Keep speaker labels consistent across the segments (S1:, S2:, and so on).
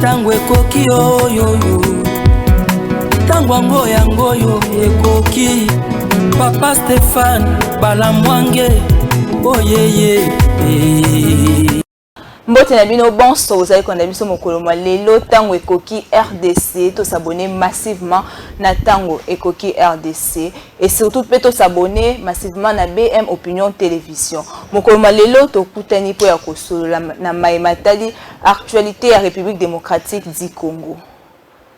S1: tango ekoki oyoyo tango yangoyo ekoki Papa Stéphane Balamwange oyeye
S2: Mbote na bino bonso vous avez konda biso mokolo lelo tango ekoki RDC to s'abonner massivement na tango ekoki RDC et surtout peut s'abonner massivement na BM Opinion Télévision mokolo lelo to kutani po ya kosolola na maimatali actualité ya République démocratique du Congo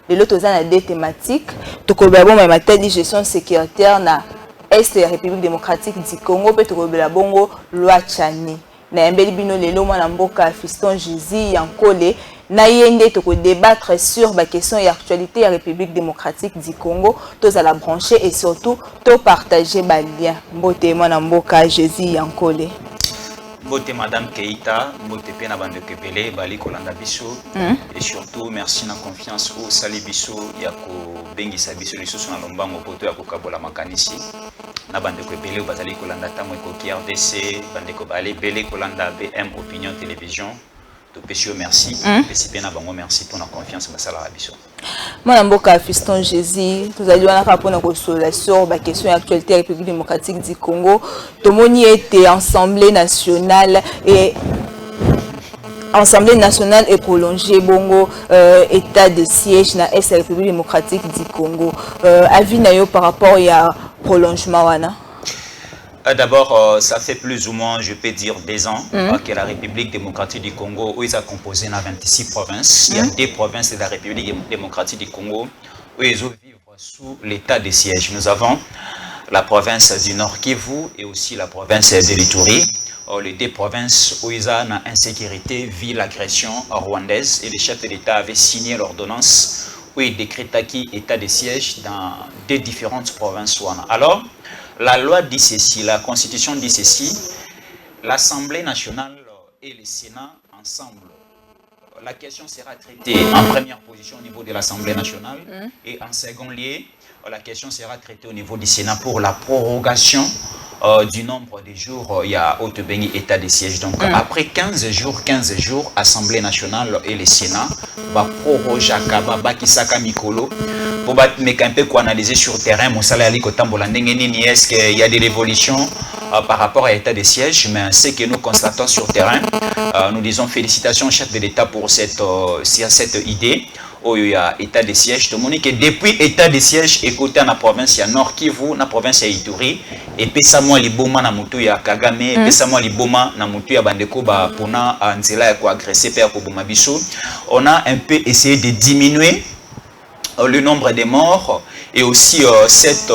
S2: lelo toza na deux thématiques to ko ba bon maimatali gestion sécuritaire na est ya République démocratique du Congo pe to ko ba bongo loi Tchani na mbeli bino lelo mwana mboka Fiston Jésus Yankole na yende to ko débattre sur ba question et actualité ya République démocratique du Congo tous à la brancher et surtout to partager ba lien mbote mwana mboka Jésus Yankole
S3: mbote madame Keita mbote pe na bande kepele bali kolanda biso et surtout merci na confiance au sali biso ya ko bengisa biso lisusu na lombango poto ya kokabola makanisi na bande kepele bazali kolanda tamo ekoki RDC bande ko bali bele kolanda BM Opinion Télévision to pesio merci pesi pe na bango merci pour la confiance basala biso
S2: mwana mboka Fiston Jésus tozali wana ka pona ko sur sur ba question actualité République démocratique du Congo tomoni était Assemblée nationale et Assemblée nationale est prolongée bongo état de siège na est République démocratique du Congo avis na yo par rapport à prolongement wana.
S3: D'abord, ça fait plus ou moins, je peux dire, 2 ans que la République démocratique du Congo, où ils ont composé dans 26 provinces. Il y a 2 provinces de la République démocratique du Congo où ils vivent sous l'état de siège. Nous avons la province du Nord Kivu et aussi la province de l'Ituri. Les 2 provinces où ils ont une insécurité, vu l'agression rwandaise et les chefs de l'État avaient signé l'ordonnance où ils décrétaient l'état de siège dans 2 différentes provinces. Alors, la loi dit ceci, la Constitution dit ceci, l'Assemblée nationale et le Sénat ensemble. La question sera traitée en première position au niveau de l'Assemblée nationale et en second lieu, la question sera traitée au niveau du Sénat pour la prorogation du nombre de jours, il y a Haute-Bengi état de siège. Donc après 15 jours, Assemblée nationale et le Sénat va proroger Kisaka Mikolo pour analyser sur le terrain. Est-ce qu'il y a des révolutions par rapport à l'état de siège? Mais ce que nous constatons sur le terrain, nous disons félicitations au chef de l'État pour cette idée. Il y a état de siège. Tout le monde que depuis état de siège, écoutez dans la province, il y a Nord Kivu, dans la province, il y a Ituri, et puis ça, moi, les Boma, na mutu ya Kagame, et puis ça, moi, les Boma, na mutu ya Bandeko, pour na Anzela, quoi, agresser, père, pour Bomabiso. On a un peu essayé de diminuer le nombre de morts et aussi cette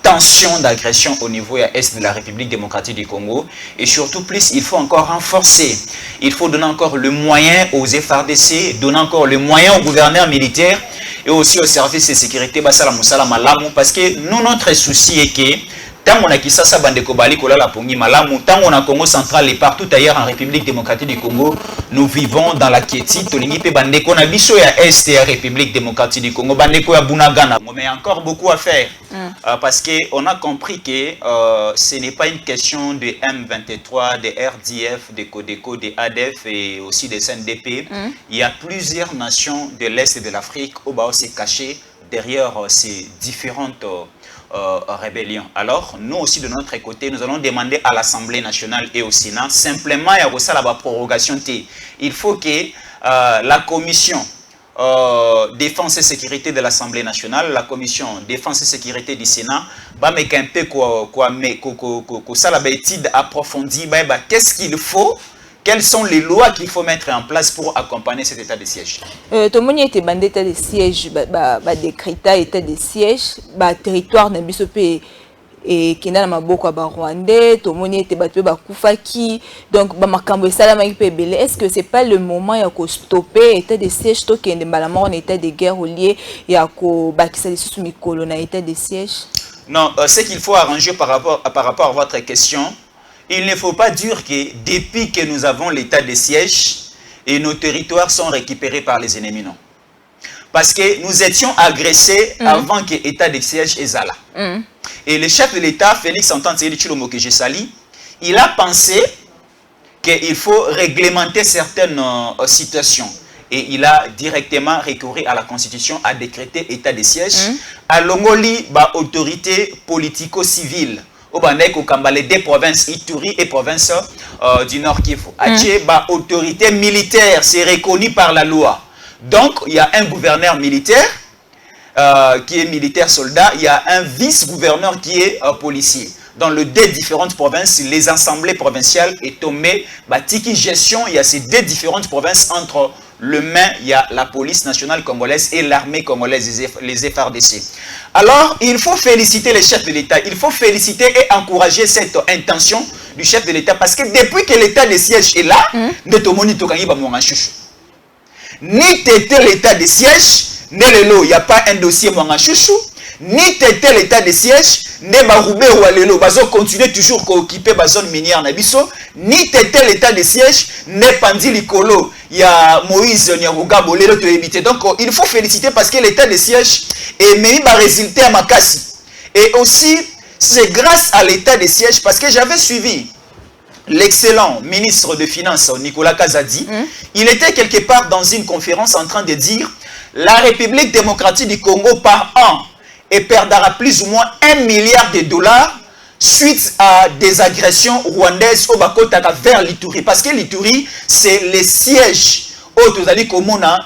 S3: tension d'agression au niveau est de la République démocratique du Congo. Et surtout plus, il faut encore renforcer. Il faut donner encore le moyen aux FRDC, donner encore le moyen aux gouverneurs militaires et aussi aux services de sécurité parce que nous, notre souci est que tant on a qui ça bande kobali kola la pongi malamu tant on a Congo central et partout ailleurs en République démocratique du Congo nous vivons dans la quiétude tolingi pe bande ko na biso ya est ya République démocratique du Congo bande ko ya Bunagana mais encore beaucoup à faire parce que on a compris que ce n'est pas une question de M23 de RDF de Codeco de ADF et aussi des CNDP il y a plusieurs nations de l'Est de l'Afrique où bah s'est caché derrière ces différentes rébellion. Alors, nous aussi de notre côté, nous allons demander à l'Assemblée nationale et au Sénat simplement il y a la prorogation. Il faut que la commission défense et sécurité de l'Assemblée nationale, la commission défense et sécurité du Sénat, va mettre un peu ça la étude approfondie. Qu'est-ce qu'il faut? Quelles sont les lois qu'il faut mettre en place pour accompagner cet état de siège?
S2: Tout le monde était bandé état de siège, décréta état de siège, territoire n'a bisopé et qui n'a pas beaucoup à Rwandais, tout le monde était battu à Koufaki, donc makambo salama belé. Est-ce que c'est pas le moment de stopper état de siège, tout qui est en état de guerre au lieu et à bakisa sous mikolo na état de siège?
S3: Non, ce qu'il faut arranger par rapport à votre question. Il ne faut pas dire que depuis que nous avons l'état de siège et nos territoires sont récupérés par les ennemis, non. Parce que nous étions agressés avant que l'état de siège est là. Et le chef de l'État, Félix Antoine Tshisekedi Tshilombo, que j'ai sali, il a pensé qu'il faut réglementer certaines situations. et il a directement recouru à la Constitution, à décréter état de siège. À Longoli, autorité politico-civile. Au Bandek, au Kambale, des provinces Ituri et province du Nord Kivu. Aché, autorité militaire, c'est reconnu par la loi. Donc, il y a un gouverneur militaire qui est militaire soldat, il y a un vice-gouverneur qui est policier. Dans les deux différentes provinces, les assemblées provinciales est tombée, tiki gestion, il y a ces deux différentes provinces entre le main, il y a la police nationale congolaise et l'armée congolaise, les FARDC. Alors, il faut féliciter les chefs de l'État, il faut féliciter et encourager cette intention du chef de l'État parce que depuis que l'état de siège est là, ni t'étais l'état de siège, il n'y a pas un dossier Mouangachouchou, ni t'étais l'état de siège, ne Baroubé ou Alelo, bazo continue toujours à occuper la zone minière Nabiso, ni t'étais l'état de siège, ne Pandi Likolo, il y a Moïse Nyaruga Bolelo te éviter. Donc il faut féliciter parce que l'état de siège est meilleur résultat à Makassi. Et aussi, c'est grâce à l'état de siège parce que j'avais suivi l'excellent ministre de Finances, Nicolas Kazadi. Il était quelque part dans une conférence en train de dire la République démocratique du Congo par an et perdra plus ou moins $1 milliard suite à des agressions rwandaises au Bakotaka vers l'Ituri. Parce que l'Ituri, c'est le siège où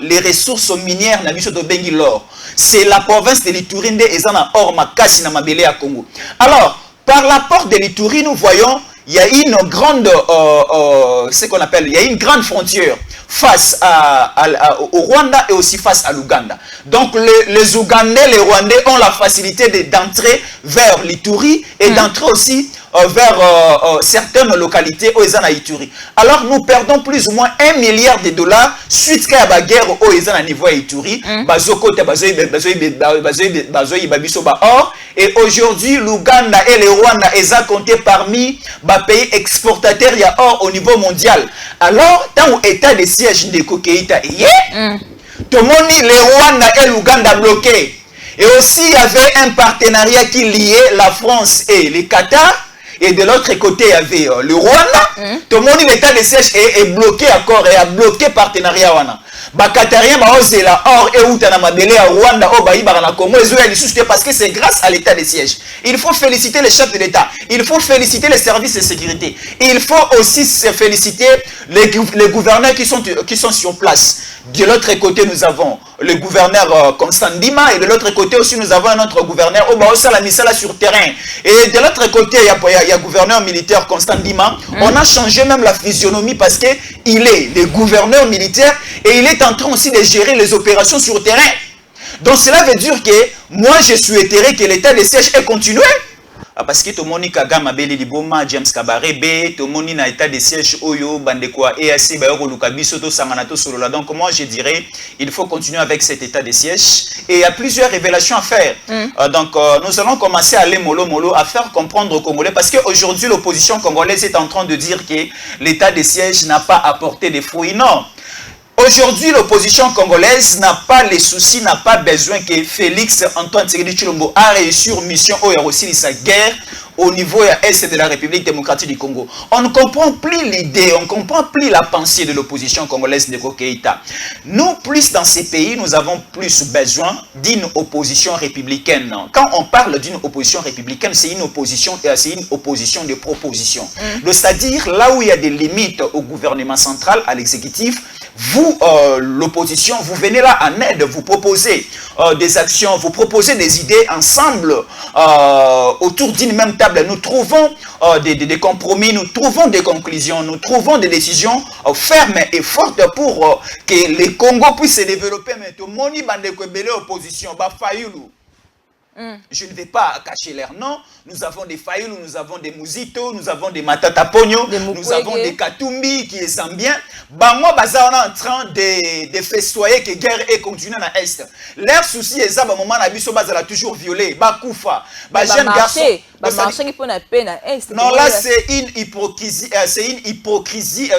S3: les ressources minières de l'or. C'est la province de l'Ituri et or makasi na mabele à Congo. Alors, par la porte de l'Ituri, nous voyons il y a une grande, ce qu'on appelle, il y a une grande frontière face au Rwanda et aussi face à l'Ouganda. Donc les Ougandais, les Rwandais ont la facilité d'entrer vers l'Ituri et d'entrer aussi vers certaines localités aux Ituri. Alors nous perdons plus ou moins $1 milliard suite à la guerre au niveau Ituri. Et aujourd'hui, l'Ouganda et le Rwanda sont comptés parmi les pays exportateurs or au niveau mondial. Alors, dans l'état de siège de Kokeïta, tout le monde, le Rwanda et l'Ouganda bloqués. Et aussi, il y avait un partenariat qui liait la France et le Qatar. Et de l'autre côté, il y avait le Rwanda. Tout le monde, l'état de siège est bloqué encore et a bloqué partenariat. Bakatarien baoze la or et outana mabele à Rwanda au Baïba na Congo parce que c'est grâce à l'état de siège. Il faut féliciter les chefs de l'État. Il faut féliciter les services de sécurité. Il faut aussi féliciter les gouverneurs qui sont sur place. De l'autre côté, nous avons le gouverneur Constant Ndima et de l'autre côté aussi nous avons un autre gouverneur Obaosa la Misala sur terrain. Et de l'autre côté, il y a gouverneur militaire Constant Ndima. On a changé même la physionomie parce que il est le gouverneur militaire et il est en train aussi de gérer les opérations sur terrain. Donc cela veut dire que moi je souhaiterais que l'état de siège ait continué. Parce que tout le monde Kagame Abeli Liboma, James Kabarebe, tout le monde na état de siège Oyo, Bandekwa, EAC, Bayoro Lukabiso, Sanganato Solola. Donc moi je dirais, il faut continuer avec cet état de siège. Et il y a plusieurs révélations à faire. Donc nous allons commencer à aller mollo à faire comprendre aux Congolais. Parce qu'aujourd'hui l'opposition congolaise est en train de dire que l'état de siège n'a pas apporté des fruits. Non. Aujourd'hui, l'opposition congolaise n'a pas les soucis, n'a pas besoin que Félix Antoine Tshisekedi Tshilombo a réussi une mission où il y a aussi sa guerre au niveau est de la République démocratique du Congo. On ne comprend plus l'idée, on ne comprend plus la pensée de l'opposition congolaise de Kokeïta. Nous, plus dans ces pays, nous avons plus besoin d'une opposition républicaine. Quand on parle d'une opposition républicaine, c'est une opposition de proposition. C'est-à-dire là où il y a des limites au gouvernement central, à l'exécutif, vous, l'opposition, vous venez là en aide, vous proposez des actions, vous proposez des idées ensemble autour d'une même table. Nous trouvons des compromis, nous trouvons des conclusions, nous trouvons des décisions fermes et fortes pour que le Congo puisse se développer. Mais tout le monde est opposition, je ne vais pas cacher leur nom. Nous avons des Fayoulou, nous avons des Muzito, nous avons des Matata Pogno, nous avons des Katumbi qui est zambien. Bango baza on est en train de festoyer que guerre est continuée dans l'Est. Leur souci est ça, moment na biso bazala toujours violé, bakoufa, jeune garçon. Non, là c'est une hypocrisie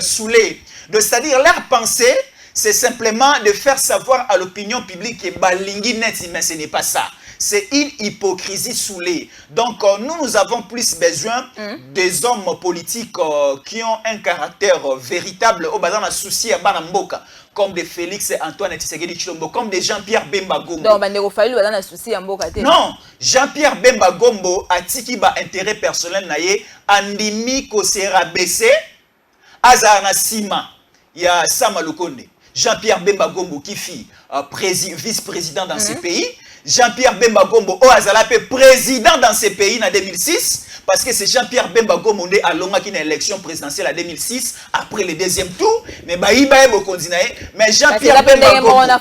S3: saoulée. C'est-à-dire leur pensée, c'est simplement de faire savoir à l'opinion publique que balingi net, mais ce n'est pas ça. c'est une hypocrisie saoulée. Donc, nous avons plus besoin des hommes politiques qui ont un caractère véritable, au bazar, souci à Banamboka, comme des Félix et Antoine Tshisekedi Tshilombo, comme des Jean-Pierre Bemba Gombo.
S2: Donc, il souci à Mboka.
S3: Non, Jean-Pierre Bemba Gombo a tiki ba intérêt personnel naie, andimi ko sera baissé, azarna sima, ya Sama Lukonde. Jean-Pierre Bemba Gombo qui fit vice-président dans ce pays. Jean-Pierre Bemba Gombo Oazalape président dans ce pays en 2006 parce que c'est Jean-Pierre Bemba Gombo à Longa qui a une élection présidentielle en 2006 après le deuxième tour. Mais mais Jean-Pierre Bemba Gombo là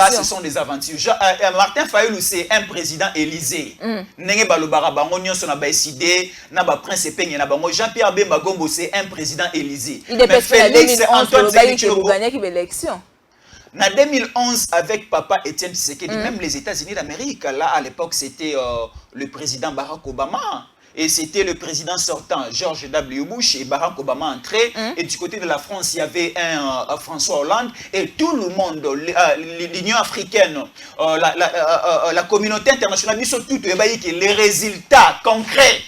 S3: ce sont des aventures. Martin Fayulu c'est un président Élysée. Nenge balobara bango nyonso na ba décidé na ba prince peigne na bango. Jean-Pierre Bemba Gombo c'est un président Élysée.
S2: Mais Félix Antoine Tshisekedi gagné l'élection.
S3: En 2011, avec Papa Etienne Tshisekedi, même les États-Unis d'Amérique, là à l'époque c'était le président Barack Obama. Et c'était le président sortant, George W. Bush, et Barack Obama entré. Et du côté de la France, il y avait un François Hollande. Et tout le monde, l'Union africaine, la communauté internationale, ils sont tous les résultats concrets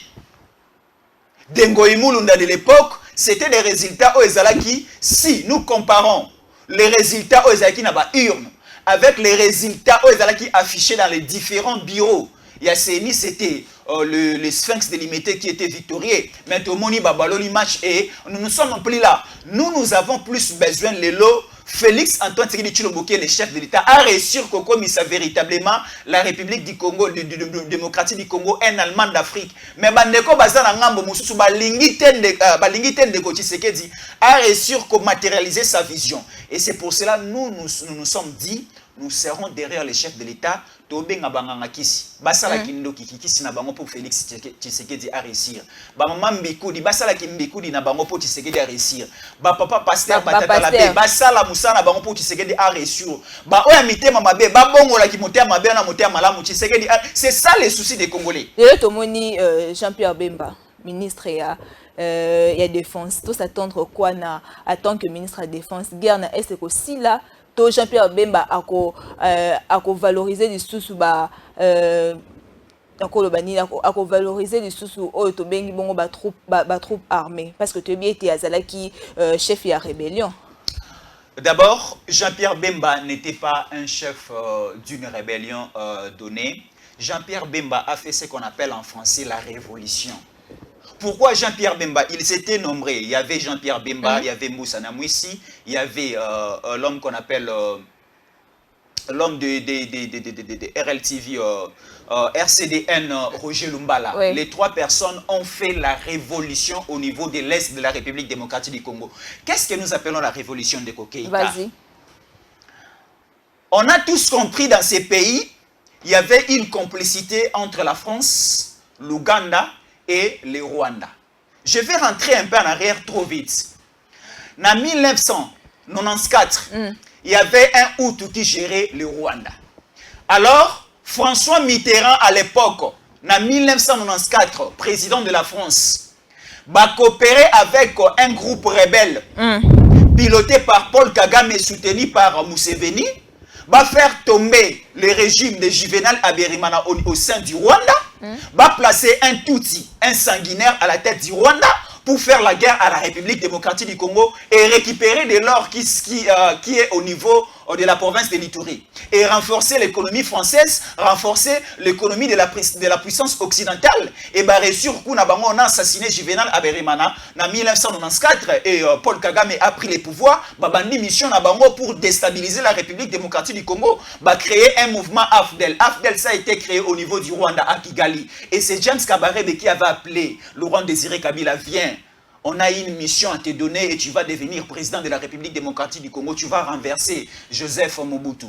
S3: d'Ngoï Mulunda de l'époque, c'était des résultats aux Ezalaki. Si nous comparons les résultats aux Ezalaki n'a urne avec les résultats aux Ezalaki affichés dans les différents bureaux, il y a CENI, c'était le Sphinx délimité qui était victorieux. Mais tout le monde babaloli match et nous ne sommes plus là. Nous avons plus besoin de l'eau. Félix Antoine Tshisekedi Tshilombo, le chef de l'État, a réussi comme ça véritablement la République du Congo, démocratique du Congo, un Allemand d'Afrique. Mais bandeko bazana ngambo mususu balingiten de Tshisekedi a réussi comme matérialiser sa vision. Et c'est pour cela nous sommes dit, nous serons derrière les chefs de l'État. Tobenga banganga kisi, basala kindo kikisi na bango pour Félix Tshisekedi a réussir. Ba maman mbikudi basala kimbikudi na bango pour Tshisekedi a réussir. Ba papa pasteur batata la be basala musana bango pour Tshisekedi a réussir. Ba oya mitema mabe ba bongo la kimotea mabe na motea malamu Tshisekedi. C'est ça les soucis des Congolais.
S2: Et tomoni Jean-Pierre Bemba, ministre ya défense, tout s'attendre quoi na en tant que ministre de défense, guerre na est aussi là. Jean-Pierre Bemba a valoriser les sous valoriser les sous troupes armées parce que tu bien été Azalaki chef de la rébellion.
S3: D'abord, Jean-Pierre Bemba n'était pas un chef d'une rébellion donnée. Jean-Pierre Bemba a fait ce qu'on appelle en français la révolution. Pourquoi Jean-Pierre Bemba? Il s'était nombré. Il y avait Jean-Pierre Bemba, il y avait Moussa Namouissi, il y avait l'homme qu'on appelle l'homme de RLTV, RCDN, Roger Lumbala. Oui. Les trois personnes ont fait la révolution au niveau de l'Est de la République démocratique du Congo. Qu'est-ce que nous appelons la révolution de Kokeïta?
S2: Vas-y.
S3: On a tous compris dans ces pays, il y avait une complicité entre la France, l'Ouganda et le Rwanda. Je vais rentrer un peu en arrière trop vite. En 1994, il y avait un Hutu qui gérait le Rwanda. Alors, François Mitterrand, à l'époque, en 1994, président de la France, va coopérer avec un groupe rebelle piloté par Paul Kagame et soutenu par Museveni, va faire tomber le régime de Juvenal Habyarimana au sein du Rwanda, va placer un Tutsi, un sanguinaire à la tête du Rwanda pour faire la guerre à la République démocratique du Congo et récupérer de l'or qui est au niveau de la province de l'Ituri et renforcer l'économie française, renforcer l'économie de la puissance occidentale. Et bien, on a assassiné Juvenal Habyarimana en 1994 et Paul Kagame a pris le pouvoir. Babandi mission pour déstabiliser la République démocratique du Congo, créer un mouvement AFDEL. AFDEL, ça a été créé au niveau du Rwanda à Kigali. Et c'est James Kabarebe qui avait appelé Laurent Désiré Kabila, viens. On a une mission à te donner et tu vas devenir président de la République démocratique du Congo. Tu vas renverser Joseph Mobutu.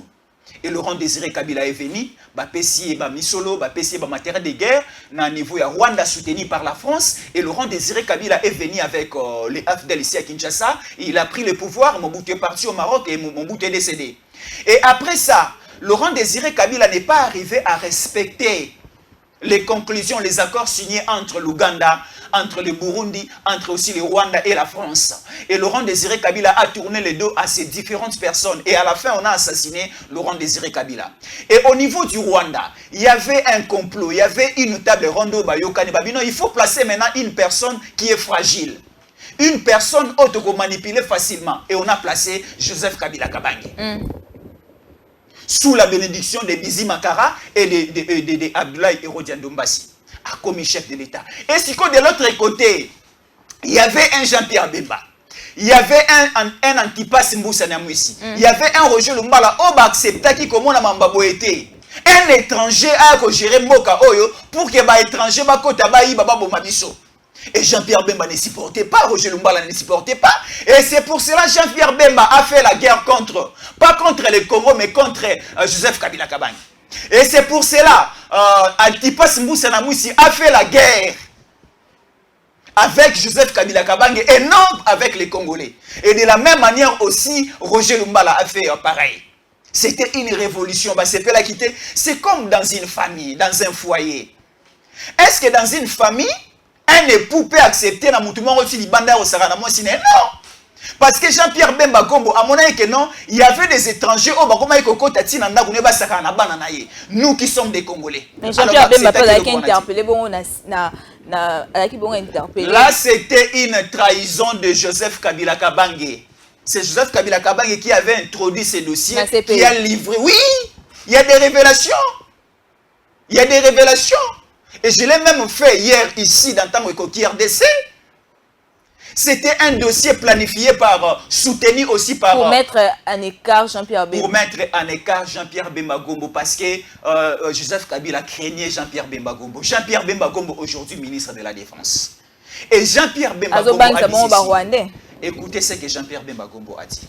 S3: Et Laurent Désiré Kabila est venu, Pessi et Misolo, Pessi et matériel de guerre, à niveau de Rwanda soutenu par la France. Et Laurent Désiré Kabila est venu avec les AFDEL ici à Kinshasa. Il a pris le pouvoir, Mobutu est parti au Maroc et Mobutu est décédé. Et après ça, Laurent Désiré Kabila n'est pas arrivé à respecter les conclusions, les accords signés entre l'Ouganda, entre le Burundi, entre aussi le Rwanda et la France. Et Laurent Désiré Kabila a tourné le dos à ces différentes personnes. Et à la fin, on a assassiné Laurent Désiré Kabila. Et au niveau du Rwanda, il y avait un complot, il y avait une table ronde Bayokane Babino. Il faut placer maintenant une personne qui est fragile. Une personne auto-manipulée facilement. Et on a placé Joseph Kabila Kabange. Sous la bénédiction de Bizi Makara et de Abdoulaye Hérodian Dombassi, a commis chef de l'État. Et si de l'autre côté, il y avait un Jean-Pierre Bemba, il y avait un Antipas Mboussa Namouissi, il y avait un Roger Lumbala, on va accepter qui comme on a mambabo été. Un étranger a géré Moka Oyo pour que les étrangers soient kota bayi baba bomabiso. Et Jean-Pierre Bemba ne supportait pas, Roger Lumbala ne supportait pas. Et c'est pour cela que Jean-Pierre Bemba a fait la guerre pas contre le Congo, mais contre Joseph Kabila Kabange. Et c'est pour cela que Antipas Mboussa Namouissi a fait la guerre avec Joseph Kabila Kabange et non avec les Congolais. Et de la même manière aussi, Roger Lumbala a fait pareil. C'était une révolution. C'est comme dans une famille, dans un foyer. Est-ce que dans une famille, un époux peut accepter na mutumon aussi li banda au sarana moi sinon non, parce que Jean-Pierre Bemba Gombo à mon avis que non, il y avait des étrangers au bakoma ikoko tati na ndako ne ba saka na bana na ye, nous qui sommes des Congolais.
S2: Mais Jean-Pierre Bemba peut être interpellé bon interpellé.
S3: Là c'était une trahison de Joseph Kabila Kabange. C'est Joseph Kabila Kabange qui avait introduit ces dossiers, qui a livré. Oui, il y a des révélations. Il y a des révélations. Et je l'ai même fait hier ici dans Tango Ekoki RDC. C'était un dossier planifié par, soutenu aussi par...
S2: Pour mettre en écart Jean-Pierre Bemba.
S3: Pour mettre en écart Jean-Pierre Bemba Gombo parce que Joseph Kabila craignait Jean-Pierre Bemba Gombo. Jean-Pierre Bemba Gombo aujourd'hui ministre de la Défense. Et Jean-Pierre Bemba Gombo a dit écoutez ce que Jean-Pierre Bemba Gombo a dit.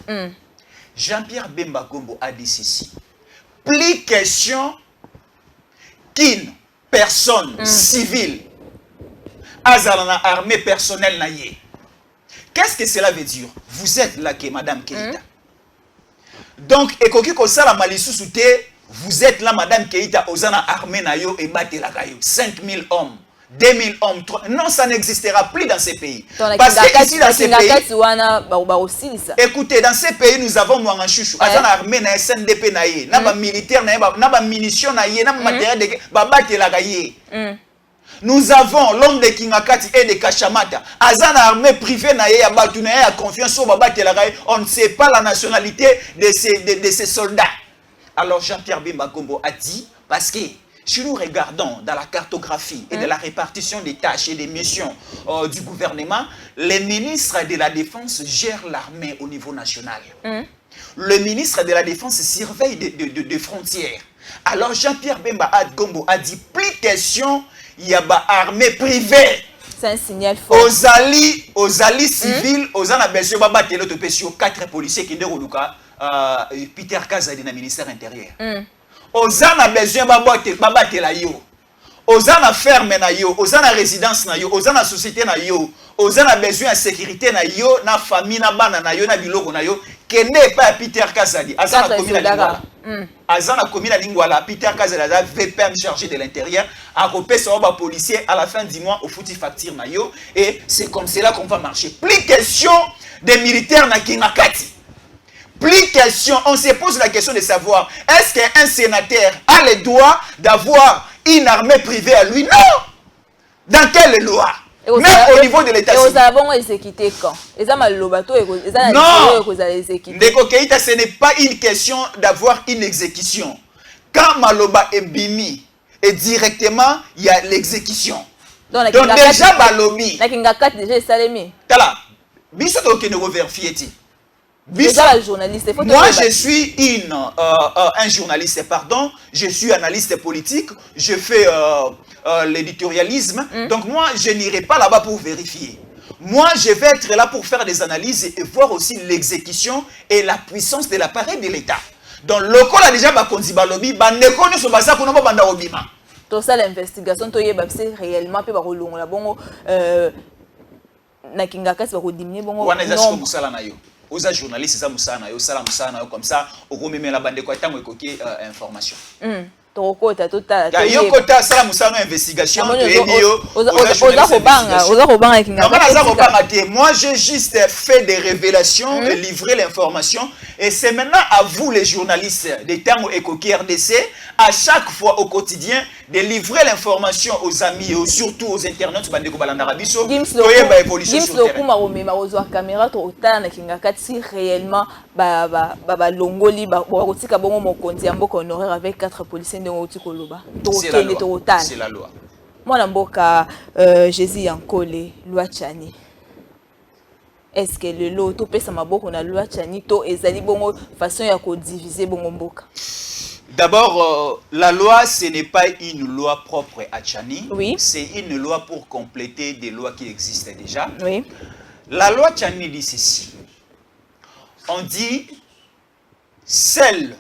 S3: Jean-Pierre Bemba Gombo a dit ceci. Plus question qu'une personne civile azalana armée personnelle naïe. Qu'est-ce que cela veut dire? Vous êtes là que Madame Keïta. Donc, ekoki kosala malisu soute, vous êtes là Madame Keïta ozana armée nayo et bate la gayo. 5000 hommes, 2000 hommes, 3... Non, ça n'existera plus dans ces pays. Parce que ici dans ces pays, écoutez, dans ces pays nous avons Mouanganchouchou, azana armée na SNDP naye, na ba militaire naye, na ba munition naye, na matériel de ba bate la gaye. Nous avons l'homme de Kingakati et de Kachamata. Azan armée privée naye ya batu naye a confiance au baba telagaye. On ne sait pas la nationalité de ces soldats. Alors Jean-Pierre Bemba Gombo a dit, parce que si nous regardons dans la cartographie et de la répartition des tâches et des missions du gouvernement, les ministres de la Défense gèrent l'armée au niveau national. Le ministre de la Défense surveille des frontières. Alors Jean-Pierre Bemba Gombo a dit, plus question, il y a une armée privée.
S2: C'est un signal fort.
S3: Aux alliés civils, aux anabesio babatelo to pesio 4 policiers qui ndéroluka Peter Kaza dans le ministère intérieur. Aux anabesio babatela yo. Aux ana ferme na yo, aux ana résidence na yo, aux ana société na yo, aux ana besoin de sécurité na yo, na famille na bana na yo na biloko na yo, kende pas Peter Kazadi, azana commune na azana commune na Lingwala, Peter Kazadi a VPM chargé de l'intérieur, a repé sur un policier à la fin du mois au fouti facture na yo, et c'est comme cela qu'on va marcher. Plus question des militaires na Kinakati. Plus question, on se pose la question de savoir, est-ce qu'un sénateur a le droit d'avoir une armée privée à lui? Non! Dans quelle loi? Même au niveau de l'État civil.
S2: Et vous avez exécuté quand?
S3: Non! Ndeko Keïta, ce n'est pas une question d'avoir une exécution. Quand Maloba est bimi, et directement, il y a l'exécution. Donc déjà, Balobi. Tala, biso qui nous vérifier. Moi, je suis un journaliste, pardon. Je suis analyste politique. Je fais l'éditorialisme. Donc moi, je n'irai pas là-bas pour vérifier. Moi, je vais être là pour faire des analyses et voir aussi l'exécution et la puissance de l'appareil de l'État. Donc, le col a déjà bakondi balobi, bandeko ne so basa kuno banda obima.
S2: Tout ça, l'investigation, c'est réellement peu barolong la bongo na kingaka c'est diminuer bongo.
S3: Wana ezashiko musala na yo. Oza journaliste ça musana yo, sala musana yo comme ça, au remember la bande ko tango ekoki information.
S2: tokota totala
S3: ya yokota sala musano investigation to elio
S2: oza kobanga kinga
S3: moi j'ai juste fait des révélations et livré l'information et c'est maintenant à vous les journalistes des Tango Ekoki RDC à chaque fois au quotidien de livrer l'information aux amis et surtout aux internautes bandeko balandara biso toyeba évolution sur le terrain
S2: kuma ozo caméra to otala na kinga kati réellement ba longoli ba kotika bongo mokonzi ya mboka honoraire avec 4 policiers ndenge oti koloba tokende to otala
S3: c'est la loi
S2: mwana mboka Jésus Yankole loi Tchani. Est-ce que le lot to pesa maboko na loi Tchani to ezali bongo façon ya ko diviser bongo mboka?
S3: D'abord, la loi, ce n'est pas une loi propre à Tchani.
S2: Oui.
S3: C'est une loi pour compléter des lois qui existent déjà.
S2: Oui.
S3: La loi Tchani dit ceci. On dit, celle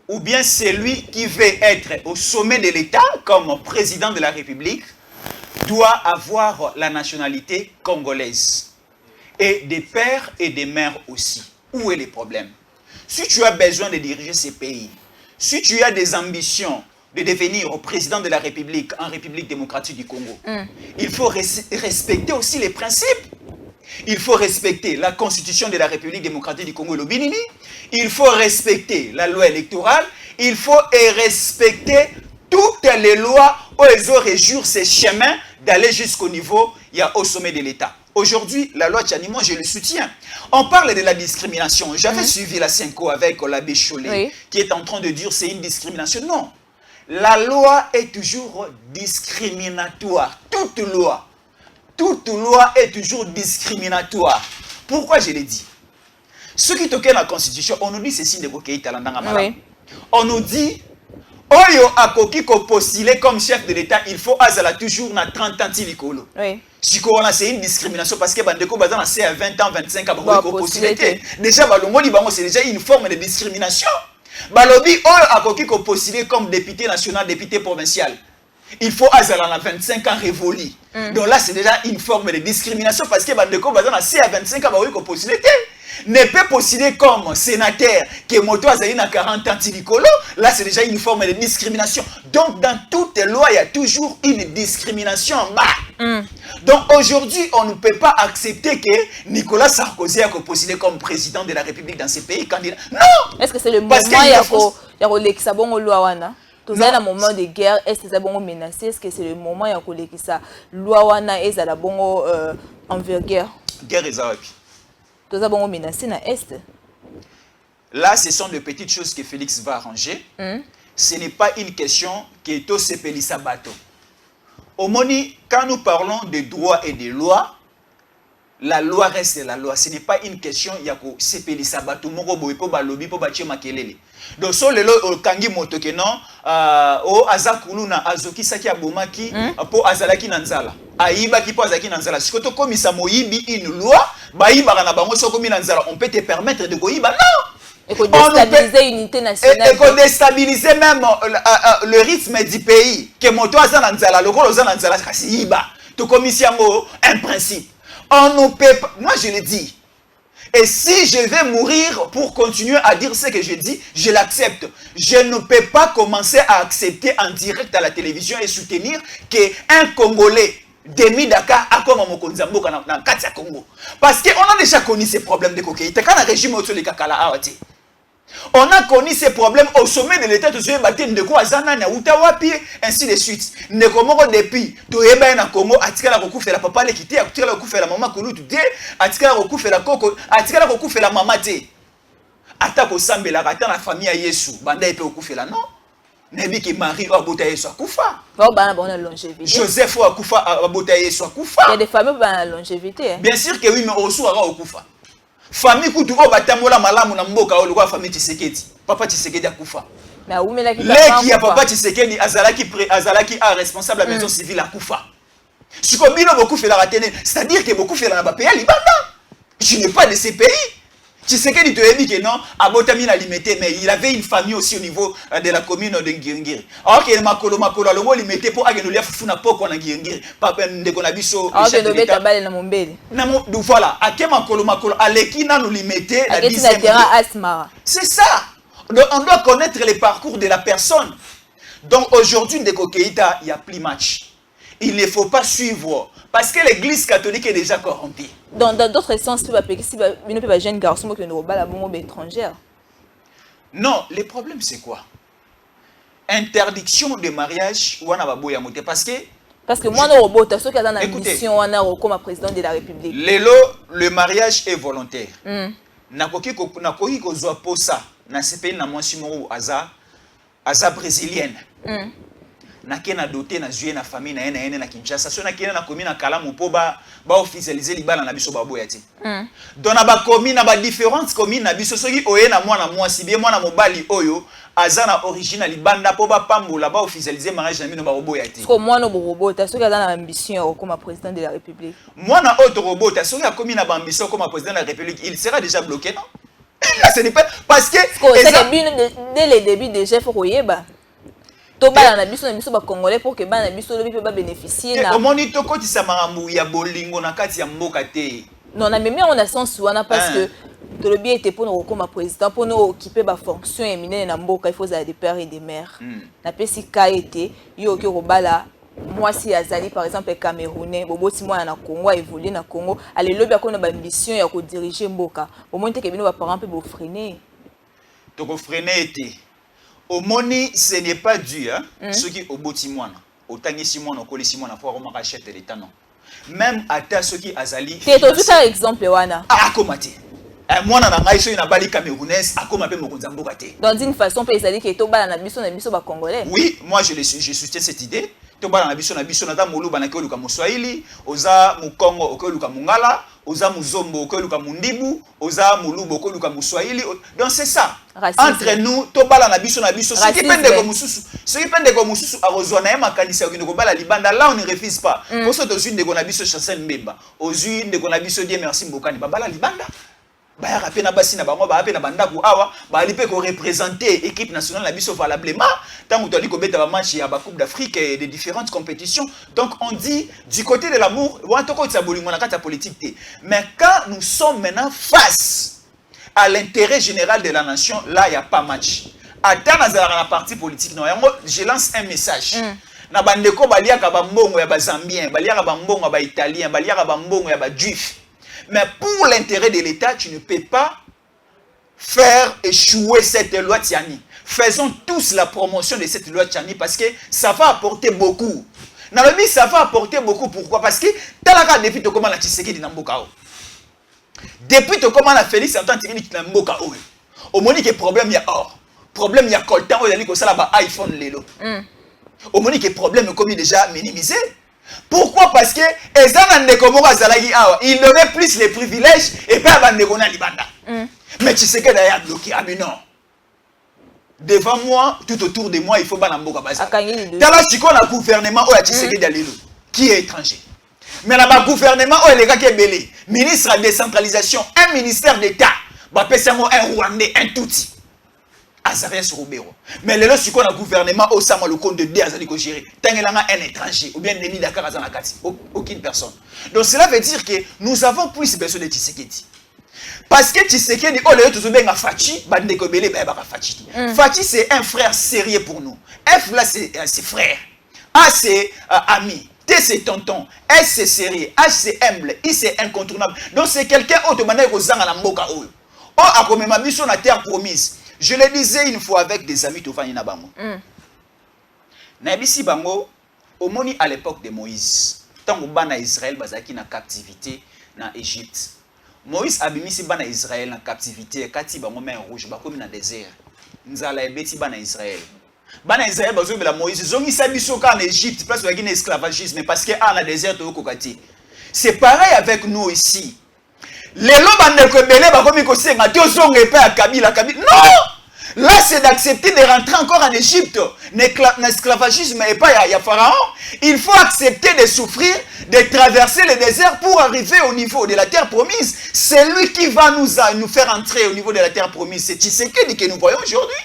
S3: ou bien celui qui veut être au sommet de l'État comme président de la République doit avoir la nationalité congolaise. Et des pères et des mères aussi. Où est le problème? Si tu as besoin de diriger ces pays, si tu as des ambitions de devenir président de la République en République démocratique du Congo, il faut respecter aussi les principes. Il faut respecter la constitution de la République démocratique du Congo, le Binini. Il faut respecter la loi électorale. Il faut respecter toutes les lois où elles ont régir ces chemins d'aller jusqu'au niveau, il y a au sommet de l'État. Aujourd'hui, la loi Tchani, moi je le soutiens. On parle de la discrimination. J'avais suivi la 5O avec l'abbé Cholet, qui est en train de dire c'est une discrimination. Non. La loi est toujours discriminatoire. Toute loi est toujours discriminatoire. Pourquoi je l'ai dit? Ce qui toque la Constitution, on nous dit ceci de Bokeïta Landanga Malam. On nous dit, Oyo Akoki ko postulé comme chef de l'État, il faut azala toujours na 30 ans tilikolo. Oui. C'est une discrimination parce que Bandeko Bazan c'est à 20 ans, 25 ans, postulé. Déjà, Balongoli Bango, c'est déjà une forme de discrimination. Balobi Oyo Akoki ko postulé comme député national, député provincial. Il faut azala na 25 ans révolu. Donc là, c'est déjà une forme de discrimination parce que Bandeko Bazan c'est à 25 ans, postulé. Ne peut postuler comme sénateur que Moto Azali na 40 ans tilikolo, là c'est déjà une forme de discrimination. Donc dans toutes les lois, il y a toujours une discrimination en bas. Donc aujourd'hui, on ne peut pas accepter que Nicolas Sarkozy a postulé comme président de la République dans ces pays candidat. Non!
S2: Est-ce que c'est le moment il y a Olekisa bongo loi wana? Tous un moment de guerre, est-ce que c'est bongo menacé? Est-ce que c'est le moment il y a Olekisa loi wana et ça la bongo envergure?
S3: Guerre ezawapi. Là, ce sont de petites choses que Félix va arranger. Ce n'est pas une question qui est au Sepelisa Bato. Au Moni, quand nous parlons de droits et de lois, la loi reste la loi. Ce n'est pas une question il y a Sepelisa Bato. Moko boy po balobi po bache makelele. Donc so lelo kangi moto ke non o azakuluna azoki saki abomaki po azalaki nanzala. Aïba qui pose à Nanzala. Si tu commis ça moyibi une loi, baïba na bango so komi nanzala, on peut te permettre de goïba non.
S2: Et qu'on déstabiliser l'unité nationale.
S3: Et qu'on déstabiliser même le rythme du pays. Que moto aza nanzala, le gros aza nanzala kasi iba. Tu commis ça un principe. On ne peut pas. Moi je le dis. Et si je vais mourir pour continuer à dire ce que je dis, je l'accepte. Je ne peux pas commencer à accepter en direct à la télévision et soutenir qu'un Congolais Demi Dakar a comme un Konzambo dans Katia Congo. Parce qu'on a déjà connu ces problèmes de cocaïne. Quand le régime au les Kakala Awati. On a connu ces problèmes au sommet de l'État de ce matin de quoi Zana na Utawapi ainsi de suite. Ne comment depuis to eba na Congo atikala kokufa la papa le quitter atikala kokufa la maman kulu tude atikala kokufa la koko atikala kokufa la maman te. Atako sambela ata na famille ya Yesu banda epe kokufa la non. Nebi ki Marie abota Yesu akufa. Joseph akufa abota Yesu akufa.
S2: Il y a des familles qui ont la longévité.
S3: Bien sûr que oui, mais au soir akufa. Famille kutu ko batamola malamu na mboka o lokwa famille Tshisekedi. Papa Tshisekedi akufa.
S2: Mais où mela ki
S3: qui a papa Tshisekedi azalaki a responsable de la maison civile akufa. Siko bino beaucoup fait la ratene, c'est-à-dire que beaucoup fait la ba pays libanda. Je n'ai pas de ces pays. Tshisekedi te dit que non, abotami na limité, mais il avait une famille aussi au niveau de la commune de Ngirngiri. Alors que makolo longo limité pour agenolia fufuna poko na Ngirngiri. Papa ndeko na biso.
S2: Alors que dobeta bale na mombele.
S3: Voilà, ake makolo aleki na nous limité
S2: la dixième.
S3: C'est ça. Donc on doit connaître les parcours de la personne. Donc aujourd'hui, Ndeko Keïta, il n'y a plus match. Il ne faut pas suivre. Parce que l'église catholique est déjà corrompue.
S2: Dans d'autres sens, tu vas payer si une jeune garçon qui ne pas la bombe étrangère.
S3: Non, le problème c'est quoi? Interdiction de mariage ou parce que
S2: moi, non, robot, ceux qui ont une mission, comme président de la République.
S3: Le mariage est volontaire. Nakoki kozwa posa na CPI na mwasi moko aza brésilienne. Nakena doté na jué na famille na ene na Kinshasa. So nakena na commune na Kalamu po ba officialiser libala na biso baboya ti. Donc na ba commune na ba différentes communes na biso soki oye na mwana mwasi bien mwana mobali oyo aza na origine libanda po ba pambola ba officialiser mariage na mino ba boya ti.
S2: Ko mwana bo robota soki aza na ambition comme président de la République.
S3: Mwana autre robota soki a commis na ambition comme président de la République, il sera déjà bloqué non? Ce n'est pas parce que
S2: dès le début déjà faut yeba. To ba na biso ba congolais pour que ba na biso lobi pe ba bénéficier na.
S3: Omoni to koti sa marambu ya bolingo na kati ya mboka te.
S2: Non na même on a sens wana parce que to lobi était pour nous comme président pour nous occuper ba fonction éminente na mboka il faut za des pères et des mères. Na pesi ka été yo ki robala moi si azali par exemple camerounais boboti moi na Congo évoluer na Congo aller lobi akona ba ambition ya ko diriger mboka. Au moins te ke bino ba parents pe bo freiner.
S3: To ko freiner été. Omoni, ce n'est pas dû, hein? Ceux qui au botimouana, autant que Simon, au colis Simon, à pouvoir racheter l'État, non. Même à ta ceux qui azali.
S2: C'est tout un exemple, Wana.
S3: Ah, comment tu? Moi, na maïso, il n'a pas les camerounaises, à comment peut me conzambogate.
S2: Dans une façon, peut aller que tout bas na biso ba congolais.
S3: Oui, moi je soutiens cette idée. Tout bas na biso na molu banake luka muswahili, oza mukongo okeluka mungala, oza muzombo okeluka mundibu, oza mulubo okeluka muswahili. Donc c'est ça. Racisme. Entre nous, tout bas na biso ce qui pende comme mususu, ce qui pende comme mususu a rejoindre un makanisa qui ne bala libanda là on ne refuse pas. Pour ça aux unes de konabiso chassel mbemba, aux unes de konabiso Dieu merci mbokani bala libanda. Ba rapena basi na bango ba rapena bandaku awa ba lipe ko représenter équipe nationale na biso valablement tant que tu dis ko beta ba match ya ba coupe d'Afrique et de différentes compétitions. Donc on dit du côté de l'amour, on toko tsa bolingo na kata politique. Mais quand nous sommes maintenant face à l'intérêt général de la nation, là il y a pas match. Attends dans la partie politique non, je lance un message. Na bandeko baliaka ba mbongo ya ba Zambien, baliaka ba mbongo ba Italien, baliaka ba mbongo ya ba Juif. Mais pour l'intérêt de l'État, tu ne peux pas faire échouer cette loi Tiani. Faisons tous la promotion de cette loi Tiani parce que ça va apporter beaucoup. Nalobi, ça va apporter beaucoup. Pourquoi? Parce que talaka depuis to comment la Tshisekedi na mboka o. Depuis to comment la Félix Antoine Tshisekedi na mboka o. Au moni que problème ya or. Problème ya coltan o yali ko sala ba iPhone lelo. Au moni que problème comme déjà minimisé. Pourquoi? Parce que il aurait plus les privilèges et pas abandonner Libanda. Mais tu sais que d'ailleurs bloqué. Ah mais non. Devant moi, tout autour de moi, il faut banamboka baza. Dans la chico na gouvernement ou tu sais que d'alelo qui est étranger. Mais là bas gouvernement ou les gars qui est belé. Ministre de décentralisation, un ministère d'État, bah pesamo un Rwandais, un Tutsi. Azarias Robero. Mais le si qu'on a gouvernement au Sama le compte de D Azali ko gérer. Tangelanga un étranger ou bien ennemi Dakar Azana Kati. Aucune personne. Donc cela veut dire que nous avons plus besoin de Tshisekedi. Parce que Tshisekedi oh le tout bien Fachi, bande ko belé ba Fachi. Fachi c'est un frère sérieux pour nous. F là c'est frère. A c'est ami. T c'est tonton. S c'est sérieux. H c'est humble. I c'est incontournable. Donc c'est quelqu'un autre manière ko zanga na mboka o. Oh a comme ma mission na terre promise. Je le disais une fois avec des amis Tovani na bango. Nabisi bango omoni à l'époque de Moïse. Tant que bana Israël bazaki na captivité na Égypte. Moïse abimisi bana Israël na captivité kati bango main rouge bakomi na désert. Nzala ebeti bana Israël. Bana Israël bazo bela Moïse zongi sabiso ka en Égypte place bazaki na esclavagisme parce que à la désert to kokati. C'est pareil avec nous ici. Les lobes de belé bakomi ko senga to zonge pe à Kabila. Non! Là c'est d'accepter de rentrer encore en Égypte. L'esclavagisme et pas il y a Pharaon. Il faut accepter de souffrir, de traverser le désert pour arriver au niveau de la terre promise. C'est lui qui va nous faire entrer au niveau de la terre promise. C'est Tshisekedi que nous voyons aujourd'hui.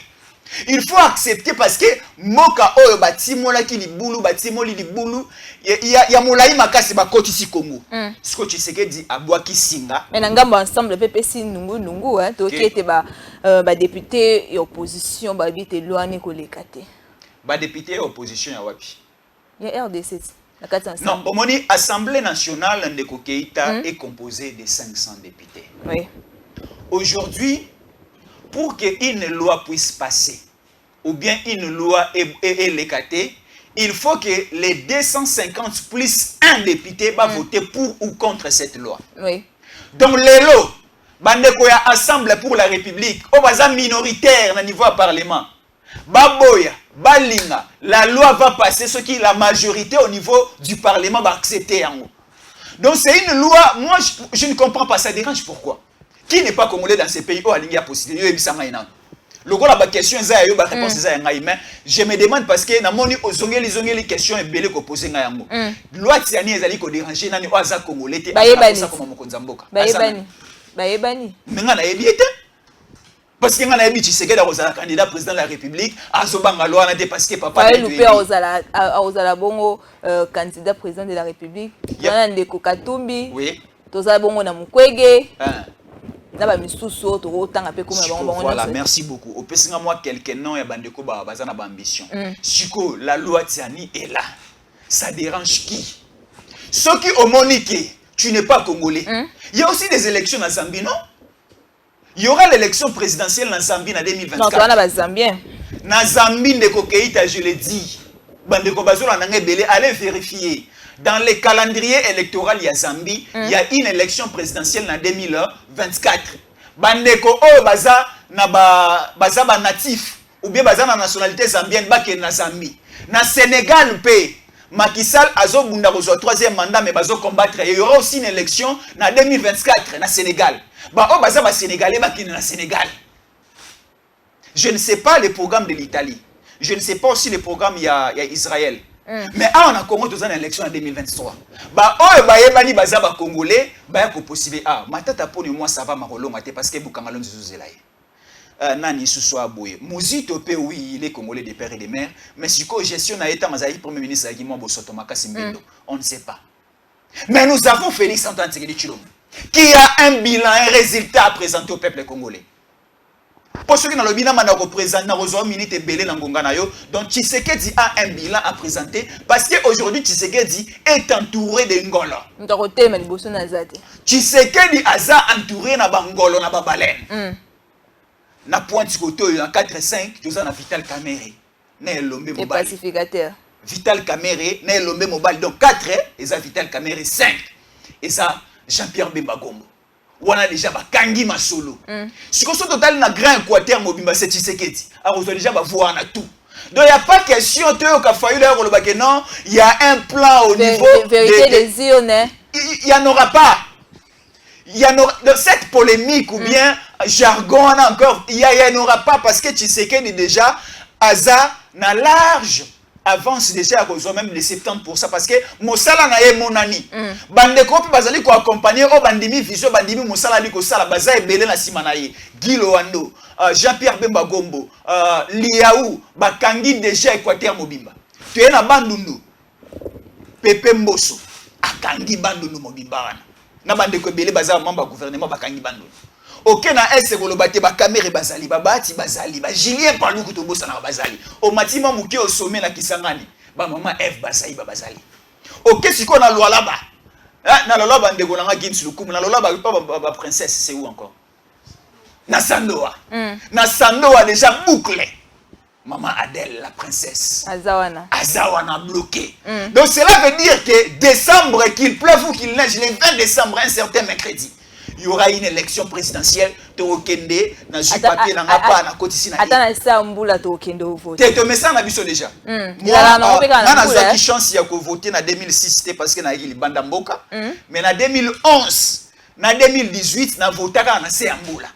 S3: Il faut accepter parce que moka oyo batimola ki libulu batimoli libulu ya molayi makasi bakoti si Congo. Ce que Tshisekedi abwaki singa.
S2: Mais ngambo ensemble pepesi nungu hein to qui était ba député et opposition ba vite loane ko lekate.
S3: Ba député opposition ya wapi?
S2: Il y a RDC.
S3: Non, au moni Assemblée nationale de Keïta est composée de 500 députés.
S2: Oui.
S3: Aujourd'hui, pour qu'une loi puisse passer, ou bien une loi est légatée, il faut que les 250 plus un député va voter pour ou contre cette loi.
S2: Oui.
S3: Donc les lots, bandeko ya Assemblée pour la République, au baza minoritaire au niveau du Parlement, baboya, balinga, la loi va passer, ce qui la majorité au niveau du Parlement va accepter en haut. Donc c'est une loi, moi je ne comprends pas, ça dérange pourquoi? Qui n'est pas congolais dans ces pays où il y a possibilité de le gars la question est là, la réponse est là, mais je me demande parce que na moni les questions et belé ko poser nga yango. Loi tiani ezali ko déranger nani o aza congolais te asa comme mokonza mboka.
S2: Bayebani.
S3: Nga na yebi te. Parce que nga na yebi Tshisekedi da kozala candidat président de la République, azobanga loi na te parce que papa
S2: est loupé ozala bongo candidat président de la République. Yana ndeko Katumbi.
S3: Oui.
S2: Tozala bongo na Mukwege. Voilà,
S3: merci beaucoup. Au pessinga moi quelqu'un non ya bandeko ba bazana ba ambition. Siko la loi tiani est là. Ça dérange qui? Ceux qui ont moniqué, tu n'es pas congolais. Il y a aussi des élections en Zambie, non? Il y aura l'élection présidentielle en Zambie en 2024. Non,
S2: toi na Zambien.
S3: Na Zambie ndeko Keïta, je l'ai dit. Bandeko bazola nangé belé, allez vérifier. Dans le calendrier électoral, il y a Zambie, il y a une élection présidentielle en 2024. Bandeko o baza na ba natif ou bien baza na nationalité zambienne bake na Zambie. Na Sénégal pe Macky Sall azo bunda kozwa 3e mandat mais bazo combattre. Il y aura aussi une élection en 2024 na Sénégal. Ba o baza ba Sénégalais bake na Sénégal. Je ne sais pas le programme de l'Italie. Je ne sais pas aussi le programme il y a Israël. Mais on a Congo dans une élection en 2023. Bah oh bah yebani baza ba congolais bah ko possible matata pour moi ça va marolo maté parce que bukangalo nzuzela nani suswa boye muzito pe oui il est congolais de père et de mère mais si ko gestion na état mazali premier ministre Guy Bosoto Makasi Mbindo on ne sait pas. Mais nous avons Félix Antoine Tshisekedi Tshilombo qui a un bilan, un résultat à présenter au peuple congolais. Pour ceux qui n'ont pas de représentant, donc Tshisekedi a un bilan à présenter parce qu'aujourd'hui Tshisekedi est entouré de Ngolo. Tshisekedi a entouré de Ngolo na Babalen. Na pointe côté en 4-5, nous avons Vital Kamerhe.
S2: Le pacificateur.
S3: Vital Kamerhe, Lombe Mobile. Donc 4, et ça Vital Kamerhe 5. Et ça Jean-Pierre Bemba Gombo. On a déjà Kangi Masolo. Si on total na grand Équateur mobimba c'est Tshisekedi. Alors on a déjà voir na tout. Donc il n'y a pas question de non, il y a un plan au niveau
S2: vérité des urnes.
S3: Il n'y en aura pas. Il y en aura dans cette polémique ou bien jargon encore, il n'y en aura pas parce que Tshisekedi déjà Aza na large avance déjà à cause même de 70% parce que Mosala na ye monani. Bandeko pe bazali ko accompagner o bandimi vision bandimi Mosala li ko sala baza ebele na sima na ye. Gilo Wando, Jean-Pierre Bemba Gombo, Liaou, bakangi déjà Équateur mobimba. Tu es na bandundu. Pepe Mboso akangi bandundu mobimba wana. Na bandeko ebele baza membre gouvernement bakangi bandundu. Ok na ese kolobate ba caméra bazali babati bazali ba Julien Paluku to bosa na bazali o matima muke au sommet na Kisangani ba maman Eve bazali ba bazali ok siko na loi ba na loi ba ndeko na Gins Lukumu na loi ba princesse c'est où encore na Sandoa na Sandoa déjà bouclé maman Adèle la princesse Azawana bloqué donc cela veut dire que décembre qu'il pleuve ou qu'il neige le 20 décembre un certain mercredi il y aura une élection présidentielle Tokende na ju papier na ngapa na kotisi na
S2: atana sa mbula Tokende au vote
S3: te message na biso déjà moi na zaki chance ya ko voter na 2006 c'était parce que na yili banda mboka mais na 2011 na 2018 na votaka na se mbula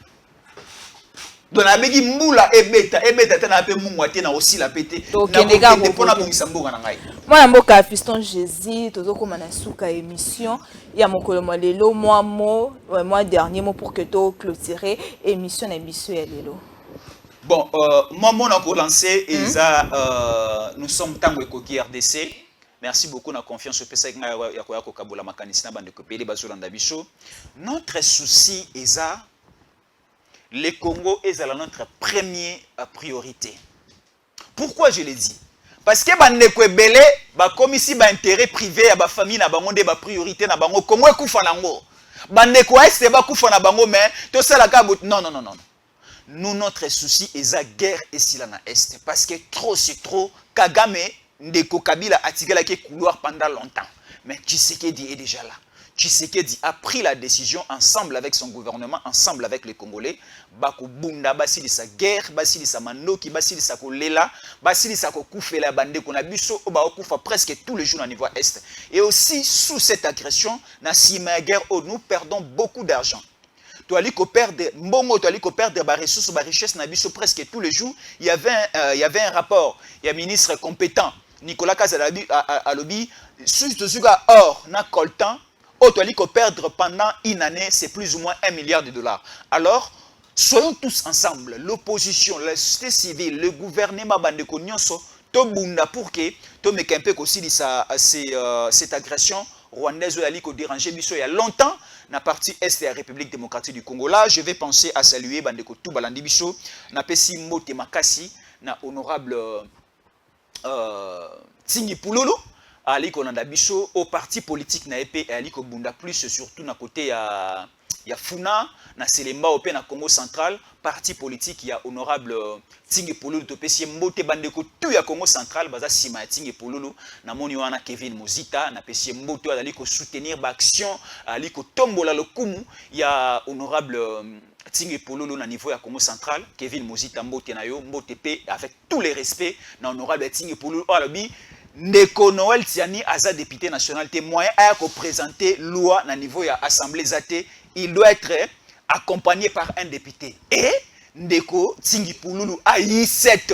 S3: donc na begi mbula ebeta tena pe mungwate na aussi la pété
S2: Tokende ga
S3: pona bongisa mboka na ngai
S2: moi mboka Fiston Jésus tozokoma na suka émission ya mokolo lelo moi dernier mot pour que to clôturer émission na biso ya lelo.
S3: Bon moi on a lancé et ça nous sommes tango ekoki RDC. Merci beaucoup na confiance au pesa ya ko kabola makanisi na bande ko pele bazolanda biso. Notre souci est ça le Congo est notre première priorité. Pourquoi je l'ai dit? parce que bandeko ebele ba komisi ba intérêt privé ya ba famille na bango nde ba priorité na bango Congo ekufa nango bandeko est ba kufa na bango mais to sala ka non non non non nous notre souci est la guerre et sila na est parce que trop c'est trop Kagame ndeko Kabila atigala ke couloir pendant longtemps mais Tshisekedi est déjà là. Tshisekedi a pris la décision ensemble avec son gouvernement, ensemble avec les Congolais, bako bunda basili sa guerre, basili sa manoki, basili sa kolela, basili sa kokufela bande kona biso oba okufa presque tous les jours au niveau est. Et aussi sous cette agression, na sima guerre nous perdons beaucoup d'argent. Tu as perdre mbongo, tu as perdre ba ressources, ba richesse na biso presque tous les jours. Il y avait un rapport, il y a un ministre compétent, Nicolas Kazalabi à lobby, sur or na coltan. Tu as perdre pendant une année, c'est plus ou moins 1 milliard de dollars. Alors, soyons tous ensemble, l'opposition, la société civile, le gouvernement, bandeko nyonso, to bunda pour que to mekempe aussi cette agression rwandaise ali ko déranger biso il y a longtemps na partie est de la République démocratique du Congo. Là, je vais penser à saluer bandeko tout balandi biso na pesi mote makasi na honorable Tingi Pululu. Ali konanda biso au parti politique na EP ali ko bunda plus surtout na côté ya Funa na Selemba au na Congo central parti politique ya honorable Tingi Pululu to pesi mbote bandeko tout ya Congo central baza sima ya Tingi Pululu na moni wana Kevin Muzita na pesi mbote ali ko soutenir ba action ali ko tombola lokumu ya honorable Tingi Pululu na niveau ya Congo central Kevin Muzita mbote na yo mbote pe avec tous les respects na honorable Tingi Pululu alobi Ndeko Noël Tiani Aza député national témoin a présenté loi na niveau ya assemblée zate il doit être accompagné par un député et Ndeko Tingi Pululu a eu cette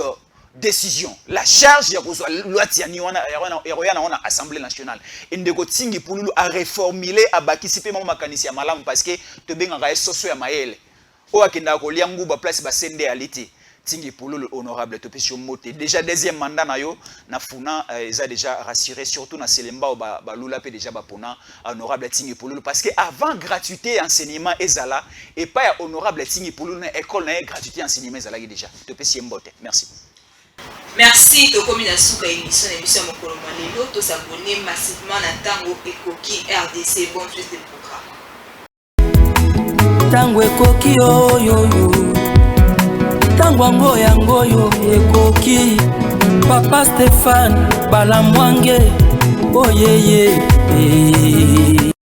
S3: décision la charge ya kozwa loi Tiani wana na assemblée nationale et Ndeko Tingi Pululu a reformulé a bakisipe mama makanisi ya malamu parce que to benga soso ya mayele o akenda ko liangu ba place ba sende aliti Tingi Pululu honorable Topesio Mote déjà deuxième mandat na yo na Funa ils a déjà rassuré surtout na Selemba ou ba lula pe déjà ba pona honorable Tingi Pululu parce que avant gratuité enseignement ezala et pas honorable Tingi Pululu na école na gratuité enseignement ezala déjà Topesio Mote merci.
S2: Merci to komina suka émission émission mokolo malelo to s'abonner massivement na tango ekoki RDC bon plus de programme
S1: tango ekoki yo Tango yango ekoki Papa Stéphane Balamwange oh yeah yeah